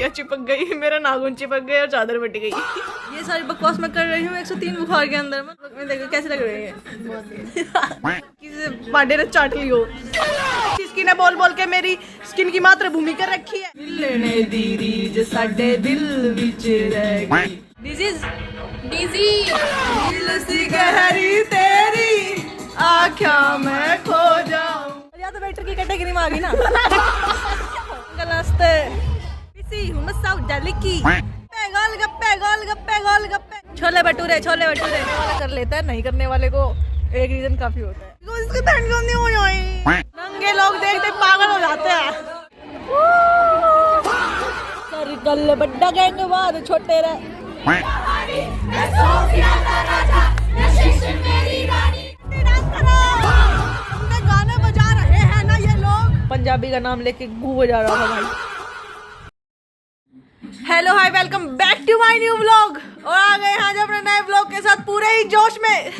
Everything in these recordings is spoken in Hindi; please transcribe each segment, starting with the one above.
तकिया चिपक गई, मेरा नाखून चिपक गया और चादर फट गई। ये सारी बकवास मैं कर रही हूँ 103 बुखार के अंदर में। देखो कैसे लग रही है, किसी पांडे ने चाट ली हो। स्किन है बोल बोल के मेरी स्किन की मातृभूमि कर रखी है। लेने दीदी जो साडे दिल विच रह गई। दिस इज दिल गहरी तेरी आँखों में खो जाऊं। या तो वेटर की कैटेगरी में आ गई ना। नमस्ते इसी हूँ मैं साउथ दिल्ली की। गोल गप्पे गोल गप्पे गोल गप्पे छोले भटूरे वाला कर लेता है, नहीं करने वाले को एक रीजन काफी होता है। इसके ठंड क्यों नहीं हो जाए, नंगे लोग देख देख पागल हो जाते हैं। सॉरी गल्ले बड्डा गैंग के बाद छोटे रहे। गाने बजा रहे हैं ना ये लोग, पंजाबी का नाम लेके गू बजा रहा था भाई। Hello hi welcome back to my new vlog. और आ गए आज अपने नए व्लॉग के साथ पूरे ही जोश में।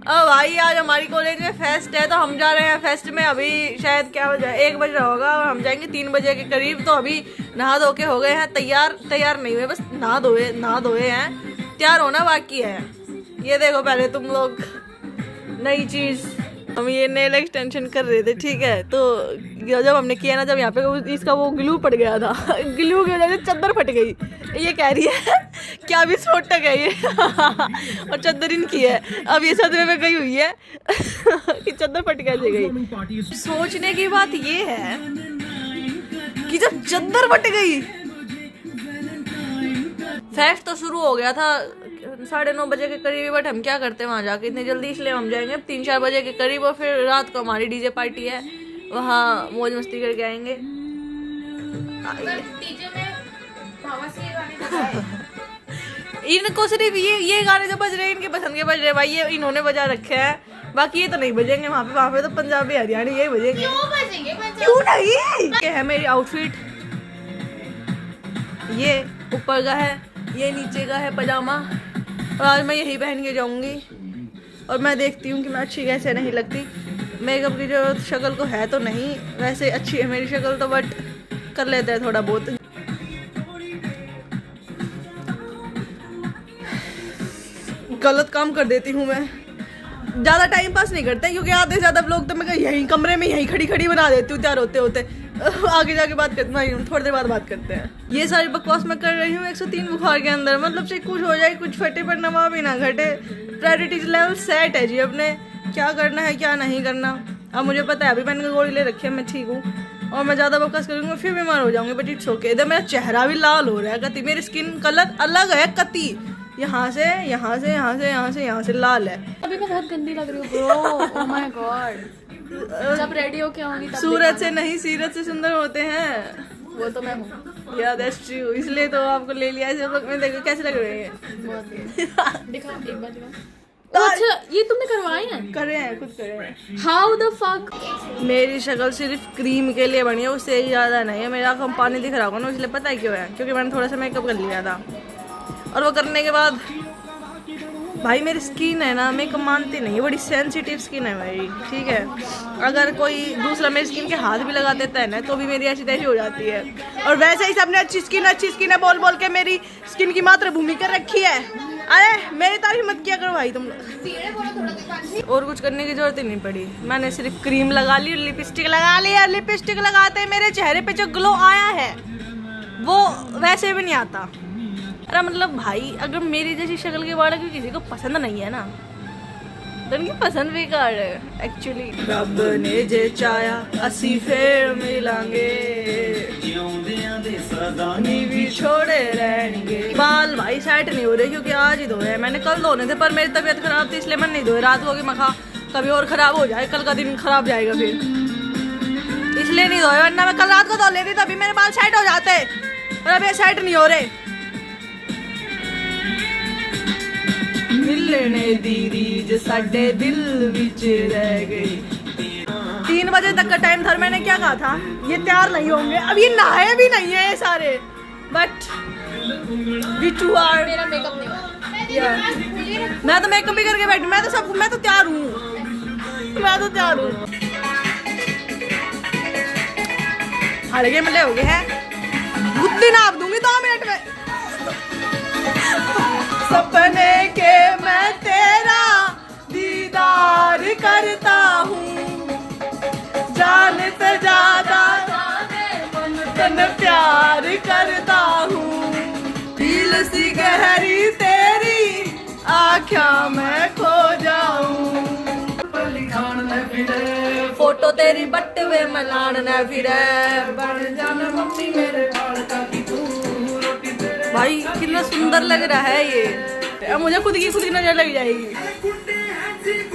अब भाई आज हमारी कॉलेज में फेस्ट है तो हम जा रहे हैं फेस्ट में। अभी शायद क्या बजे 1 बज रहा होगा और हम जाएंगे 3 बजे के करीब। तो अभी नहा धो के हो गए हैं तैयार नहीं हुए, बस नहा धोए हैं, तैयार होना बाकी है। ये देखो पहले तुम लोग नई चीज, हम ये नेल एक्सटेंशन कर रहे थे, ठीक है। तो जब हमने किया ना, जब यहाँ पे इसका वो ग्लू पड़ गया था, ग्लू की वजह से चद्दर फट गई। ये कह रही है क्या विस्फोटक है ये और चद्दर इनकी है। अब ये सदमे में गई हुई है कि चद्दर फट कैसे गई। सोचने की बात ये है कि जब चद्दर फट गई, फेस्ट तो शुरू हो गया था 9:30 बजे के करीब, बट हम क्या करते हैं वहाँ जाके इतनी जल्दी, इसलिए हम जाएंगे 3-4 बजे के करीब। और फिर रात को हमारी डीजे पार्टी है, वहाँ मौज मस्ती करके आएंगे। इनको सिर्फ ये गाने जो बज रहे हैं इनके पसंद के बज रहे हैं भाई, ये इन्होंने बजा रखे हैं, बाकी ये तो नहीं बजेंगे। वहाँ पे तो पंजाबी हरियाणी यही बजेंगे। क्यों नहीं? ये है मेरी आउटफिट, ये ऊपर का है, ये नीचे का है पजामा, और आज मैं यही पहन के जाऊंगी। और मैं देखती हूँ कि मैं अच्छी कैसे नहीं लगती। मेकअप की जरूरत शक्ल को है तो नहीं, वैसे अच्छी है मेरी शक्ल तो, बट कर लेते हैं थोड़ा बहुत। गलत काम कर देती हूँ मैं, ज़्यादा टाइम पास नहीं करते क्योंकि आधे से ज़्यादा लोग तो मैं यहीं कमरे में यहीं खड़ी बना देती हूँ तैयार होते आगे जाके बात करते हैं, थोड़ी देर बाद बात करते हैं। ये सारी बकवास मैं कर रही हूँ 103 बुखार के अंदर, मतलब से कुछ हो जाए, कुछ फटे पर नवा भी ना घटे। प्रायोरिटीज लेवल सेट है जी अपने, क्या करना है क्या नहीं करना। अब मुझे पता है, अभी मैंने गोली ले रखी है, मैं ठीक हूँ। और मैं ज़्यादा बकवास करूँगी फिर बीमार हो जाऊँगी, बट इट्स ओके। इधर मेरा चेहरा भी लाल हो रहा है कति, मेरी स्किन कलर अलग है कति, यहाँ से लाल है। अभी मैं बहुत गंदी लग रही हूँ ब्रो, ओह माय गॉड। जब रेडी होके आऊंगी तब सूरज से नहीं सीरत से सुंदर होते हैं, वो तो मैं हूँ। या दैट्स ट्रू, इसलिए तो आपको ले लिया है। मैं देखो कैसे लग रही है, दिखा एक बार दिखा। अच्छा ये तुमने करवाए हैं? करे हैं, खुद करे हैं। How the fuck. मेरी शक्ल सिर्फ क्रीम के लिए बनी है, उससे ज़्यादा नहीं है। मेरा आँखों में पानी दिख रहा होगा ना, इसलिए पता है क्यों है, क्योंकि मैंने थोड़ा सा मेकअप कर लिया था। और वो करने के बाद भाई मेरी स्किन है ना, मेकअप मानती नहीं है, बड़ी सेंसिटिव स्किन है मेरी, ठीक है। अगर कोई दूसरा मेरी स्किन के हाथ भी लगा देता है ना, तो भी मेरी ऐसी तैसी हो जाती है। और वैसे ही सबने अच्छी स्किन है बोल बोल के मेरी स्किन की मातृभूमि कर रखी है। अरे मेरी तारीफ मत किया करो भाई तुम लोग। और कुछ करने की जरूरत ही नहीं पड़ी, मैंने सिर्फ क्रीम लगा ली, लिपस्टिक लगा ली। और लिपस्टिक लगाते मेरे चेहरे पे जो ग्लो आया है वो वैसे भी नहीं आता। अरे मतलब भाई, अगर मेरी जैसी शक्ल के बारे में किसी को पसंद नहीं है ना, तो उनकी पसंद भी कर है एक्चुअली। रब ने जे चाया असी फिर मिलांगे, भी छोड़े रहेंगे। बाल भाई सेट नहीं हो रहे क्योंकि आज ही धोए, मैंने कल धोने थे पर मेरी तबीयत खराब थी इसलिए मैंने नहीं धोए। रात होगी मखा कभी और खराब हो जाए, कल का दिन खराब जाएगा फिर, इसलिए नहीं धोए। वरना मैं कल रात को धो लेती तभी मेरे बाल सेट हो जाते, और अब ये सेट नहीं हो रहे। मिलने दीदी जो साडे दिल विच रह गई। 3 बजे तक का टाइम था, मैंने क्या कहा था, ये तैयार नहीं होंगे। अब ये नहाए भी नहीं है ये सारे, बट वी टू आर। मेरा मेकअप नहीं हुआ। मैं तो मेकअप भी करके बैठी, मैं तो तैयार हूँ, हड़गे मले हो गए हैं, बुद्धि ना मैं प्यार करता हूँ, दिल सी गहरी तेरी आँखा मैं खो जाऊं, फोटो तेरी बट्टे में लान न फिरे, बन जाना मम्मी मेरे भाई कितना सुंदर लग रहा है ये। अब मुझे खुद की नजर लग जाएगी।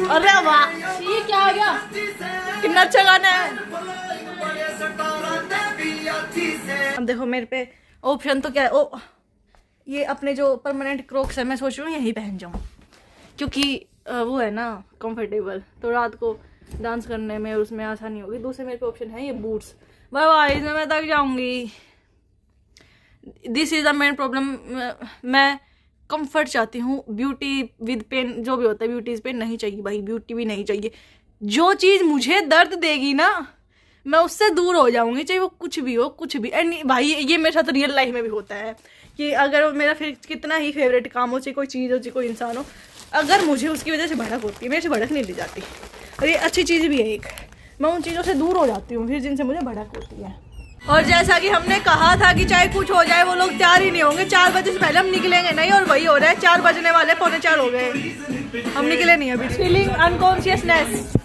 अरे वाह ये क्या आ गया? कितना अच्छा गाना है। अब देखो मेरे पे ऑप्शन तो क्या है, ओ ये अपने जो परमानेंट क्रोक्स है मैं सोच रही हूँ यही पहन जाऊँ, क्योंकि वो है ना कंफर्टेबल, तो रात को डांस करने में उसमें आसानी होगी। दूसरे मेरे पे ऑप्शन है ये बूट्स, भाई इसमें मैं थक जाऊंगी। This is the main problem. मैं कंफर्ट चाहती हूँ, ब्यूटी विद पेन जो भी होता है, ब्यूटी इज पेन नहीं चाहिए भाई, ब्यूटी भी नहीं चाहिए। जो चीज़ मुझे दर्द देगी ना मैं उससे दूर हो जाऊंगी, चाहे वो कुछ भी हो, कुछ भी। एंड भाई ये मेरे साथ रियल लाइफ में भी होता है कि अगर मेरा फिर कितना ही फेवरेट काम हो, चाहे कोई चीज़ हो, चाहे कोई इंसान हो, अगर मुझे उसकी वजह से भड़क होती है, मेरे से भड़क नहीं ली जाती। और ये अच्छी चीज़ भी है एक, मैं उन चीज़ों से दूर हो जाती हूँ फिर जिनसे मुझे भड़क होती है। और जैसा कि हमने कहा था कि चाहे कुछ हो जाए वो लोग तैयार ही नहीं होंगे, 4 बजे से पहले हम निकलेंगे नहीं, और वही हो रहा है, 4 बजने वाले, 3:45 हो गए, हम निकले नहीं अभी। Feeling unconsciousness.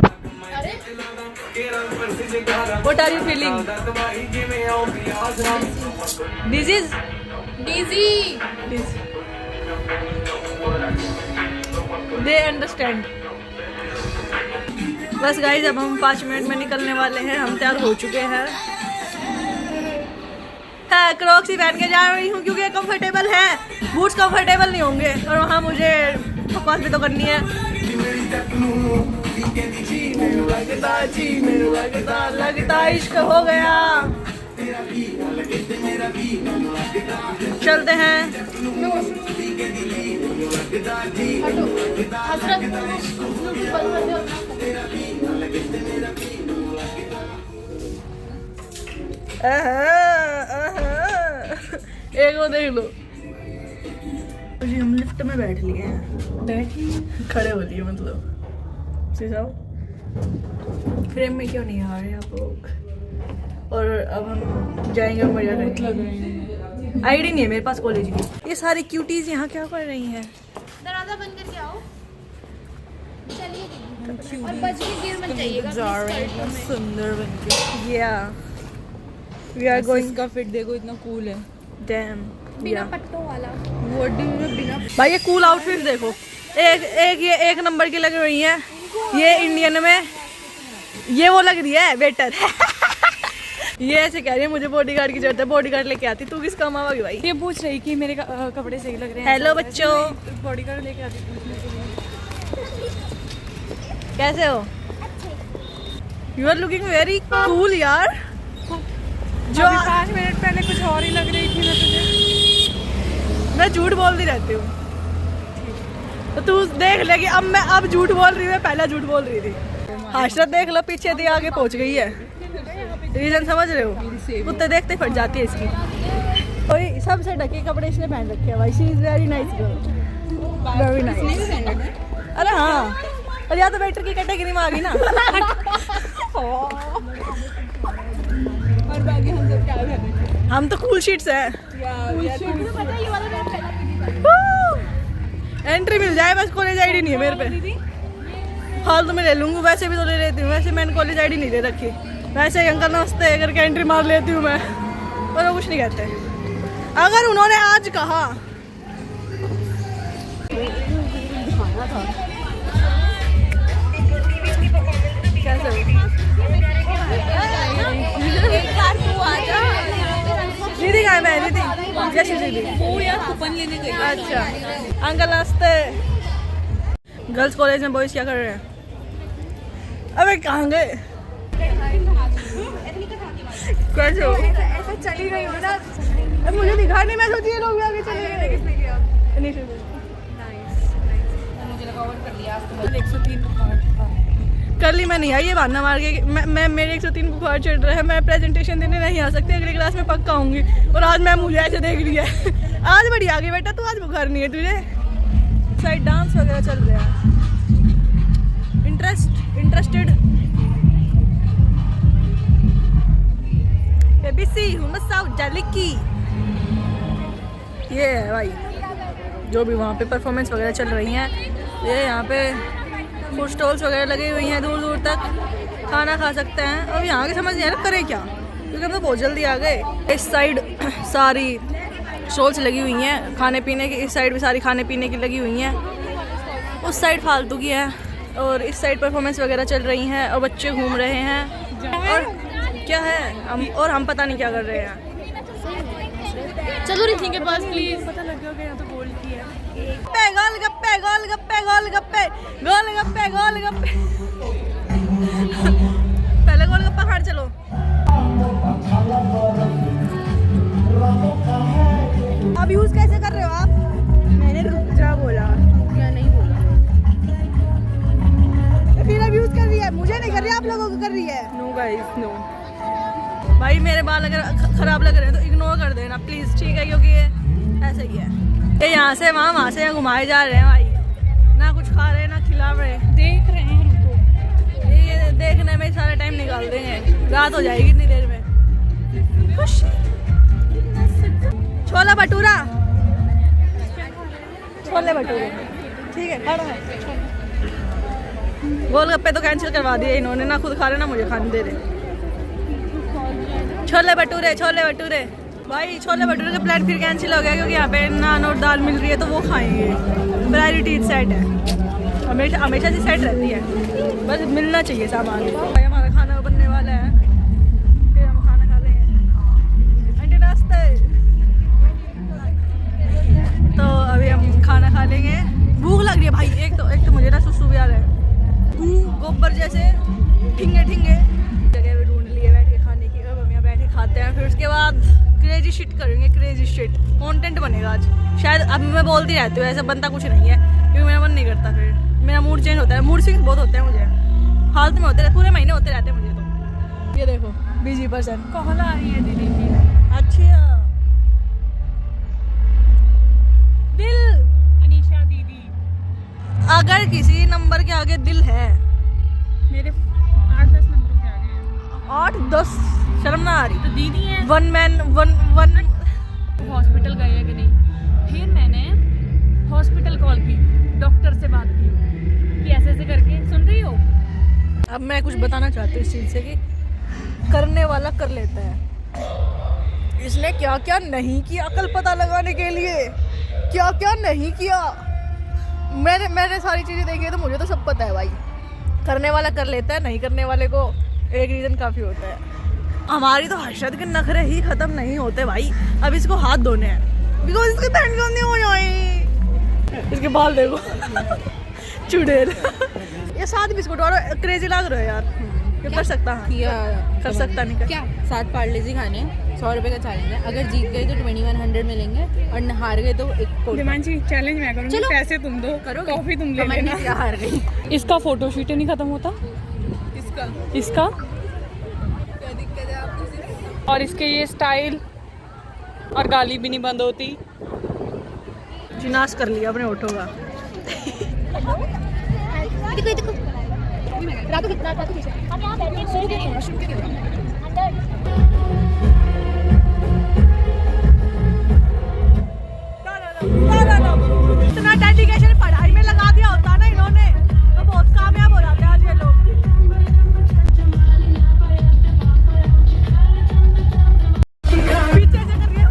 What are you feeling? This is Dizzy. They understand. बस गाइस अब हम 5 मिनट में निकलने वाले हैं, हम तैयार हो चुके हैं। क्रॉक्स ही पहन के जा रही हूँ क्योंकि कंफर्टेबल है, बूट्स कंफर्टेबल नहीं होंगे, और वहाँ मुझे बकवास भी तो करनी है। लगता इश्क हो गया, चलते हैं। एक वो देख लो जी, हम लिफ्ट में बैठ लिए हैं, खड़े हो लिए मतलब फ्रेम में क्यों नहीं आ रहे आप लोग। और अब हम जाएंगे मजा करेंगे। आईडी नहीं है मेरे पास कॉलेज की। ये सारी क्यूटीज यहाँ क्या कर रही हैं? दरवाजा बंद करके आओ। चलिए और बच के गिर मत जाइएगा सुंदर बनके। या वी आर गोइंग का फिट देखो इतना कूल है। डैम बिना पट्टों वाला। बॉडी में बिना भाई ये कूल आउटफिट देखो, ये एक नंबर की लग रही है। ये इंडियन में ये वो लग रही है वेटर। ये ऐसे कह रही है मुझे बॉडीगार्ड की जरूरत है, बॉडीगार्ड लेके आती। तू किस काम आवागी भाई? ये पूछ रही कि मेरे कपड़े सही लग रहे हैं। हेलो बच्चों, बॉडीगार्ड लेके आती पूछने के लिए। कैसे हो? You are looking very cool यार। जो 5 मिनट पहले कुछ और ही लग रही थी मैं तुझे। मैं झूठ बोलती रहती हूँ, तो तू देख ले कि अब झूठ बोल रही है, पहले झूठ बोल रही थी। हाशरत देख लो, पीछे थी आगे पहुंच गई है। रीजन समझ रहे हो? कुत्ते देखते फट जाती है इसकी। कोई सबसे ढके कपड़े इसने पहन रखे हैं भाई। She is very nice girl, very nice. अरे हाँ, और या तो वेटर की कैटेगरी में आ गई ना। और बाकी हम सब क्या कर रहे थे? हम तो कूल शीट्स हैं। एंट्री मिल जाए बस, कॉलेज आईडी नहीं है मेरे पे। हाल तो मैं ले लूंगी, वैसे भी तो ले लेती हूँ। वैसे मैंने कॉलेज आईडी नहीं ले रखी, वैसे ही अंकल नमस्ते करके एंट्री मार लेती हूँ मैं, और वो कुछ नहीं कहते। अगर उन्होंने आज कहा कैसे दीदी कहाँ है? मैं दीदी जैसी दीदी वो यार कूपन लेने गई। अच्छा अंकल नमस्ते। गर्ल्स कॉलेज में बॉयज क्या कर रहे हैं? अबे कहाँ गए? कैसे हो? ऐसा चली गई हो ना। अब मुझे दिखा नहीं, मैं सोची ये लोग भी आगे चले गए। किसने किया? निशु ने। मुझे लगा और कर लिया। 103 बुखार। कर ली मैं नहीं आई, ये बहाना मार के मैं मेरे 103 बुखार चढ़ रहा है, मैं प्रेजेंटेशन देने नहीं आ सकती, अगली क्लास में पक्का आऊंगी। और आज मैम मुझे ऐसे देख रही है। आज बड़ी आ गई बेटा, तू आज बुखार नहीं है तुझे। साइड डांस वगैरह चल रहा है। इंटरेस्टेड बेबी सी हुमसाउ जलिकी। ये है भाई जो भी वहाँ पे परफॉर्मेंस वगैरह चल रही हैं। ये यहाँ पे फूड स्टॉल्स वगैरह लगी हुई हैं, दूर दूर तक खाना खा सकते हैं। अब यहाँ के समझ नहीं आ रहा करें क्या, क्योंकि हम तो बहुत जल्दी आ गए। इस साइड सारी स्टॉल्स लगी हुई हैं खाने पीने की, इस साइड भी सारी खाने पीने की लगी हुई हैं, उस साइड फालतू की है, और इस साइड परफॉर्मेंस वगैरह चल रही हैं और बच्चे घूम रहे हैं। और क्या है हम पता नहीं क्या कर रहे हैं। चलो रिद्धि के पास प्लीज। पता लग गया यहाँ तो गोल्ड की है। गोलगप्पे गोलगप्पे गोलगप्पे गोलगप्पे गोलगप्पे पहले गोलगप्पा खाने चलो। अब यूज कैसे कर रहे हो आप? मैंने रुक जा बोला क्या नहीं बोला। फिर अब यूज कर रही है, मुझे नहीं कर रही, आप लोगों को कर रही है। No guys no. भाई मेरे बाल अगर खराब लग रहे हैं तो इग्नोर कर देना प्लीज, ठीक है, क्योंकि ये ऐसे ही है। ये यहाँ से वहाँ से घुमाए जा रहे हैं भाई, ना कुछ खा रहे हैं ना खिला रहे। देख रहे हैं, रुको। ये देखने में सारा टाइम निकाल देंगे, रात हो जाएगी इतनी देर में। खुश छोला भटूरा, छोले भटूरे, ठीक है खड़ा है। गोलगप्पे तो कैंसिल करवा दिए इन्होंने, ना खुद खा रहे ना मुझे खाने दे रहे। छोले भटूरे भाई, छोले भटूरे का प्लान फिर कैंसिल हो गया, क्योंकि यहाँ पे नान और दाल मिल रही है तो वो खाएंगे। प्रायोरिटी सेट है, हमेशा से सेट रहती है, बस मिलना चाहिए सामान। भाई हमारा खाना बनने वाला है, फिर हम खाना खा लेंगे। आंटी नाश्ते, तो अभी हम खाना खा लेंगे। भूख लग रही है भाई, एक तो मुझे ना सुसु भी आ रहा है, गोबर जैसे ठिंगे जगह ढूंढ लिए बैठ के खाने की। अब हम यहाँ बैठ के खाते हैं, फिर उसके बाद क्रेजी शिट करेंगे, क्रेजी शिट कंटेंट बनेगा आज शायद। अब मैं बोलती रहती हूँ, ऐसा बनता कुछ नहीं है, क्योंकि मेरा मन नहीं करता, फिर मेरा मूड चेंज होता है। मूड स्विंग्स बहुत होते हैं मुझे, हालत में होते रहते, पूरे महीने होते रहते हैं मुझे तो। ये देखो बिजी पर्सन कॉल आ रही है दीदी की। अच्छा दिल, अनीशा दीदी अगर किसी नंबर के आगे दिल है, मेरे 8-10 नंबरों के आगे हैं। 8-10 शर्म ना आ रही। तो दीदी है। वन मैन वन हॉस्पिटल गए हैं कि नहीं, फिर मैंने हॉस्पिटल कॉल की, डॉक्टर से बात की कि ऐसे ऐसे करके, सुन रही हो। अब मैं कुछ बताना चाहती हूँ इस चीज़ से कि करने वाला कर लेता है। इसने क्या क्या नहीं किया अकल पता लगाने के लिए, क्या क्या नहीं किया। मैंने सारी चीज़ें देखी है तो मुझे तो सब पता है भाई। करने वाला कर लेता है, नहीं करने वाले को एक रीज़न काफ़ी होता है। हमारी तो हर्षद के नखरे ही ख़त्म नहीं होते भाई। अब इसको हाथ धोने हैं, बिकॉज इसके पैंट गंदे हो जाए। इसके बाल देखो चुड़ैल। ये 7 बिस्कुट और क्रेजी लग रहा है यार, ये कर सकता है, कर सकता नहीं कर। क्या 7 पार्लेजी खाने, 100 रुपए का चैलेंज है। अगर जीत गए तो 2100 मिलेंगे और हार गए तो एक कोट। दिमांशी चैलेंज मैं करूंगी, चलो। पैसे तुम दो, करोगे? कॉफी तुम ले कमेंट लेना। में क्या हार गई। इसका फोटो शूट ही नहीं खत्म होता, इसका और इसके ये स्टाइल और गाली भी नहीं बंद होती। जिनास कर लिया अपने ओठों का। इतना डेडिकेशन पढ़ाई में लगा दिया होता ना इन्होंने तो बहुत कामयाब हो जाते हैं आज ये लोग। पीछे से कर रही है।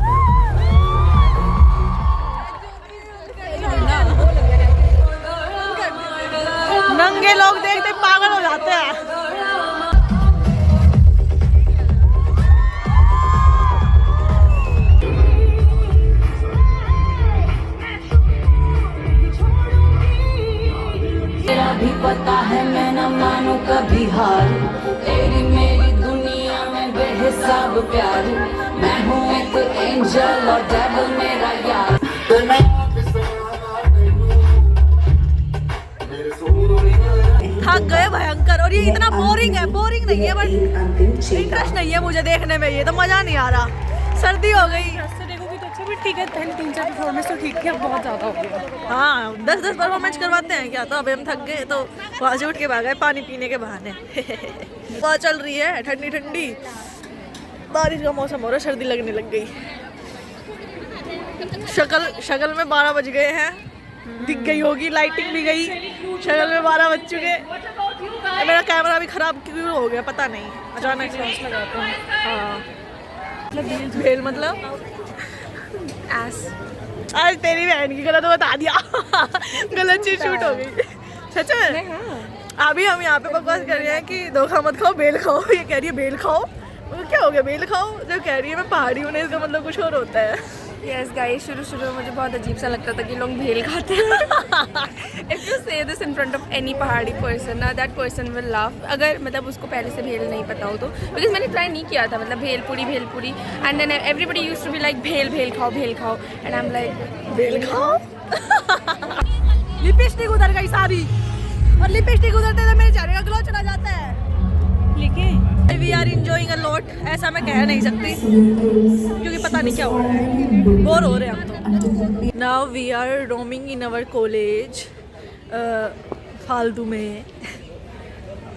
नंगे लोग देखते पागल हो जाते हैं। तेरा भी पता है मैं न मानू कभी हार, तेरी मेरी दुनिया में बेहिसाब प्यार, मैं हूँ एक एंजल और डेविल मेरा यार। थक गए भयंकर, और ये इतना बोरिंग है, बोरिंग नहीं है बट इंटरेस्ट नहीं है मुझे देखने में, ये तो मजा नहीं आ रहा। सर्दी हो गई। ऐसे देखोगे तो अच्छा, भी ठीक है, पहले 3-4 परफॉर्मेंस तो ठीक है, बहुत ज़्यादा हो गया। हाँ 10-10 परफॉर्मेंस करवाते हैं क्या, तो अभी हम थक गए तो वहाँ से उठ के भाग गए पानी पीने के बहाने। हवा चल रही है ठंडी ठंडी बारिश का मौसम हो रहा है, सर्दी लगने लग गई। शक्ल में 12 बज गए हैं, दिख गई होगी, लाइटिंग भी गई, शक्ल में 12 बज चुके। मेरा कैमरा भी खराब क्यों हो गया पता नहीं, अचानक से। हाँ भेल मतलब आज तेरी बहन की गलत बता दिया। गलत चीज शूट हो गई सच में। अभी हम यहाँ पे बकवास कर रहे हैं कि धोखा मत खाओ बेल खाओ, ये कह रही है बेल खाओ। क्या हो गया बेल खाओ, जब कह रही है मैं पहाड़ी हूँ, इसका मतलब कुछ और होता है। यस गाइस, शुरू में मुझे बहुत अजीब सा लगता था कि लोग भेल खाते हैं। इफ यू से this in front of any पहाड़ी पर्सन ना, दैट पर्सन विल लाफ, अगर मतलब उसको पहले से भेल नहीं पता हो तो। बिकॉज मैंने ट्राई नहीं किया था, मतलब bhelpuri and then everybody used to be like bhel खाओ एंड आई एम लाइक बेल खाओ। लिपस्टिक उधर गई सारी, और लिपस्टिक उधरते तो मेरे चेहरे का ग्लो चला जाता है। लेकिन we are enjoying a lot, ऐसा मैं कह नहीं सकती क्योंकि पता नहीं क्या हो रहा है, बोर हो रहे हैं हम तो। Now we are roaming in our college फालतू में।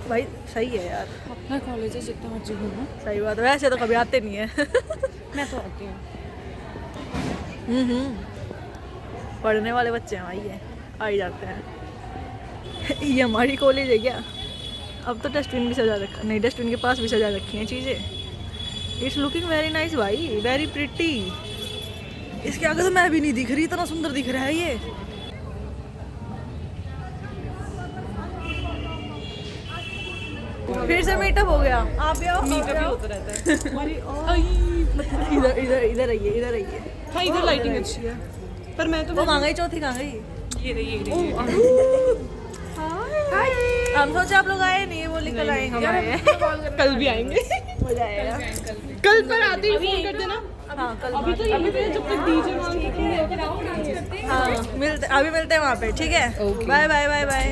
भाई सही है यार, अपना कॉलेज है, जितना मर्जी घूमो। सही बात है, वैसे तो कभी आते नहीं है। मैं तो आती हूँ। पढ़ने वाले बच्चे हैं भाई, ये आ ही जाते हैं। ये हमारी कॉलेज है क्या? अब तो डस्टबिन भी सजा रखा, नहीं डस्टबिन के पास भी सजा रखी हैं चीज़ें। इट्स लुकिंग वेरी नाइस भाई, वेरी प्रिटी। इसके आगे तो मैं भी नहीं दिख रही, इतना सुंदर दिख रहा है ये। फिर से मीटअप हो गया। आप भी आओ, मीटअप होता रहता है। इधर आइए, इधर आइए। हाँ, इधर लाइटिंग अच्छी है, पर मैं तो वो कहाँ गई, चौथी कहाँ गई? ये रही। हम सोचे आप लोग आए नहीं, वो निकल आएंगे। कल भी आएंगे, हो जाएगा। कल पर आते ही फोन कर देना। हाँ कल अभी तो जब तक डीजे हाँ अभी मिलते हैं वहाँ पे, ठीक है? Bye bye bye bye.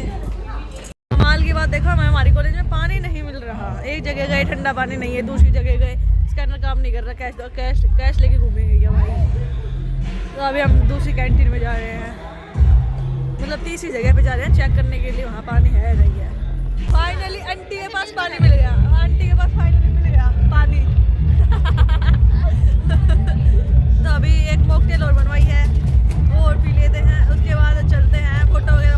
कमाल की बात देखो, हमें हमारी कॉलेज में पानी नहीं मिल रहा। एक जगह गए ठंडा पानी नहीं है, दूसरी जगह गए स्कैनर काम नहीं कर रहा, कैश लेके घूमेंगे क्या भाई? तो अभी हम दूसरी कैंटीन में जा रहे हैं, मतलब तीसरी जगह पे जा रहे हैं चेक करने के लिए, वहाँ पानी है नहीं है। फाइनली आंटी के पास पानी मिल गया, आंटी के पास फाइनली मिल गया पानी। तो अभी एक मॉकटेल और बनवाई है, वो और पी लेते हैं, उसके बाद चलते हैं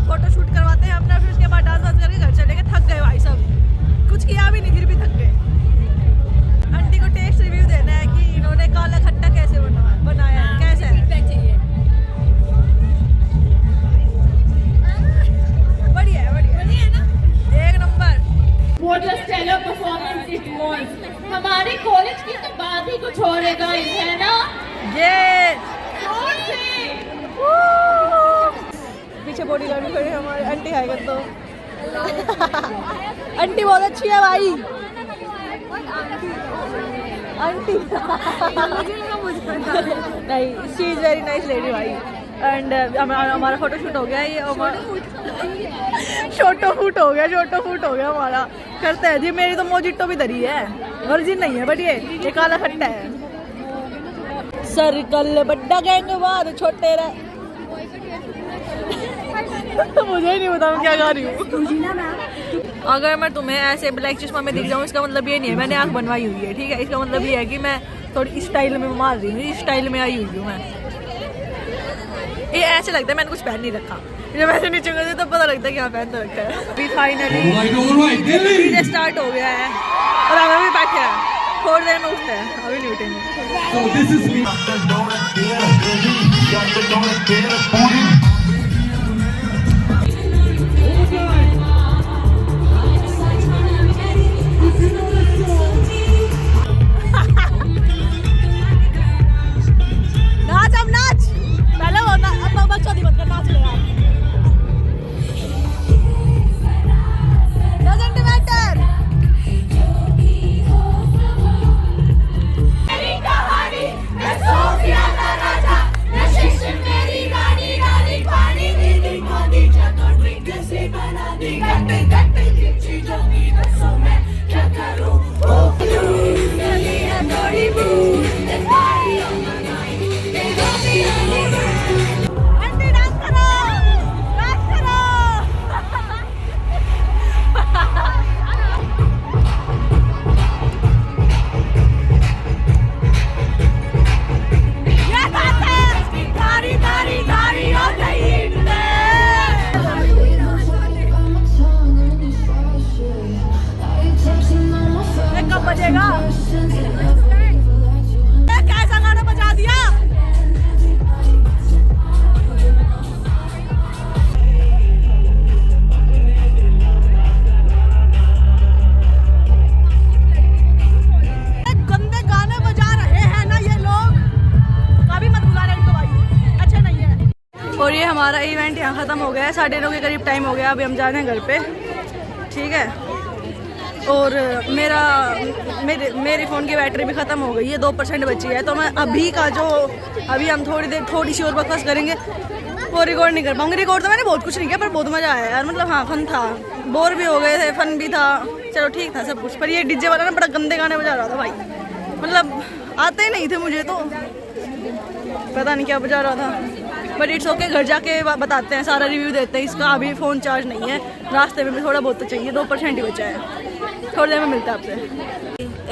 फोटो शूट करवाते हैं अपना, फिर उसके बाद डांस करके घर चले गए। थक गए भाई सब, कुछ किया भी नहीं फिर भी थक गए। आंटी को टेस्ट रिव्यू देना है कि इन्होंने काला खट्टा कैसे बनाया है, कैसे है? बढ़िया है ना, एक number. What a stellar performance it was. हमारे कॉलेज की तो बात ही कुछ और है गाइस, है ना? ये जोर से। पीछे बॉडी गार्ड भी खड़े हैं हमारे, आंटी हाय कर दो। आंटी बहुत अच्छी है भाई, आंटी। नहीं, she is very nice lady भाई। एंड हमारा फोटोशूट हो गया, ये छोटो फूट हो गया हमारा। करते हैं जी, मेरी तो मोजिटो भी धरी है, वर्जिन नहीं है बट ये काला खट्टा है। सर्कल बड्डा गैंग बाद छोटे रह। मुझे ही नहीं पता मैं क्या गा रही हूँ। अगर मैं तुम्हें ऐसे ब्लैक चश्मा में दिख जाऊँ, इसका मतलब ये नहीं है मैंने आँख बनवाई हुई है, ठीक है? इसका मतलब ये है कि मैं थोड़ी स्टाइल में मार रही हूँ, इस स्टाइल में आई हुई हूँ मैं। ये ऐसे लगता है मैंने कुछ पहन नहीं रखा, जब ऐसे नीचे गए तो पता लगता है कि हाँ पहन तो रखा है। अभी फाइनली डीजे स्टार्ट हो गया है और हम अभी बैठे हैं, थोड़ी देर में उठते हैं, अभी नहीं उठेंगे। नाच अब नाच, पहले वो अब बच्चों दी मत कर, नाच ले यार। Doesn't matter. मेरी कहानी, मैं सोफिया का राजा, मैं शिश मेरी रानी, रानी और ये हमारा इवेंट यहाँ ख़त्म हो गया है, 9:30 के करीब टाइम हो गया, अभी हम जा रहे हैं घर पे, ठीक है। और मेरे फ़ोन की बैटरी भी ख़त्म हो गई है, 2% बची है, तो मैं अभी का जो अभी हम थोड़ी सी और बकवास करेंगे वो रिकॉर्ड नहीं कर पाऊंगी। रिकॉर्ड तो मैंने बहुत कुछ नहीं किया, पर बहुत मज़ा आया यार, मतलब हाँ फन था, बोर भी हो गए थे, फन भी था, चलो ठीक था सब कुछ। पर ये डीजे वाला ना बड़ा गंदे गाने बजा रहा था भाई, मतलब आते ही नहीं थे मुझे, तो पता नहीं क्या बजा रहा था, बट इट्स ओके। घर जाके बताते हैं, सारा रिव्यू देते हैं इसका। अभी फ़ोन चार्ज नहीं है, रास्ते में भी थोड़ा बहुत तो चाहिए, 2% ही बचा है, थोड़ी देर में मिलता है आपसे।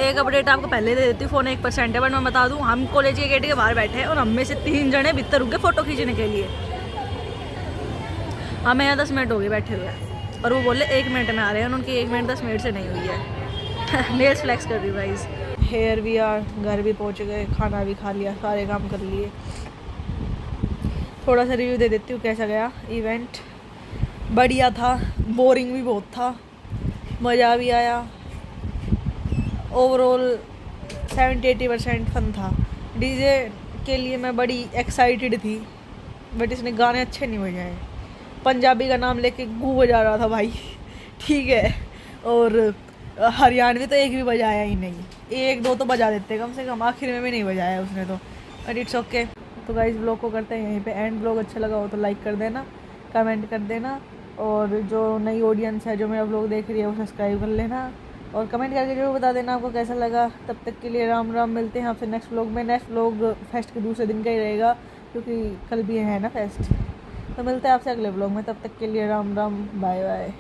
एक अपडेट आपको पहले दे देती हूँ, फ़ोन 1% है, बट मैं बता दूँ, हम कॉलेज के गेट के बाहर बैठे हैं और हम में से 3 जने भीतर रुक गए फ़ोटो खींचने के लिए। हमें यहाँ 10 मिनट हो गए बैठे हुए, और वो बोले 1 मिनट में आ रहे हैं, उनकी 1 मिनट 10 मिनट से नहीं हुई है। नेल्स फ्लेक्स कर रही हूँ गाइस। हेयर भी यार, घर भी पहुँच गए, खाना भी खा लिया, सारे काम कर लिए। थोड़ा सा रिव्यू दे देती हूँ कैसा गया इवेंट। बढ़िया था, बोरिंग भी बहुत था, मज़ा भी आया, ओवरऑल 70-80% फन था। डीजे के लिए मैं बड़ी एक्साइटेड थी, बट इसने गाने अच्छे नहीं बजाए, पंजाबी का नाम लेके गू बजा रहा था भाई, ठीक है, और हरियाणवी तो एक भी बजाया ही नहीं, 1-2 तो बजा देते कम से कम, आखिर में भी नहीं बजाया उसने तो, बट इट्स ओके। तो गाइस ब्लॉग को करते हैं यहीं पे एंड। ब्लॉग अच्छा लगा हो तो लाइक कर देना, कमेंट कर देना, और जो नई ऑडियंस है जो मेरा ब्लॉग देख रही है वो सब्सक्राइब कर लेना, और कमेंट करके जरूर बता देना आपको कैसा लगा। तब तक के लिए राम राम, मिलते हैं आपसे नेक्स्ट व्लॉग में। नेक्स्ट व्लॉग फेस्ट के दूसरे दिन का ही रहेगा, क्योंकि कल भी है ना फेस्ट। तो मिलते हैं आपसे अगले व्लॉग में, तब तक के लिए राम राम, बाय बाय।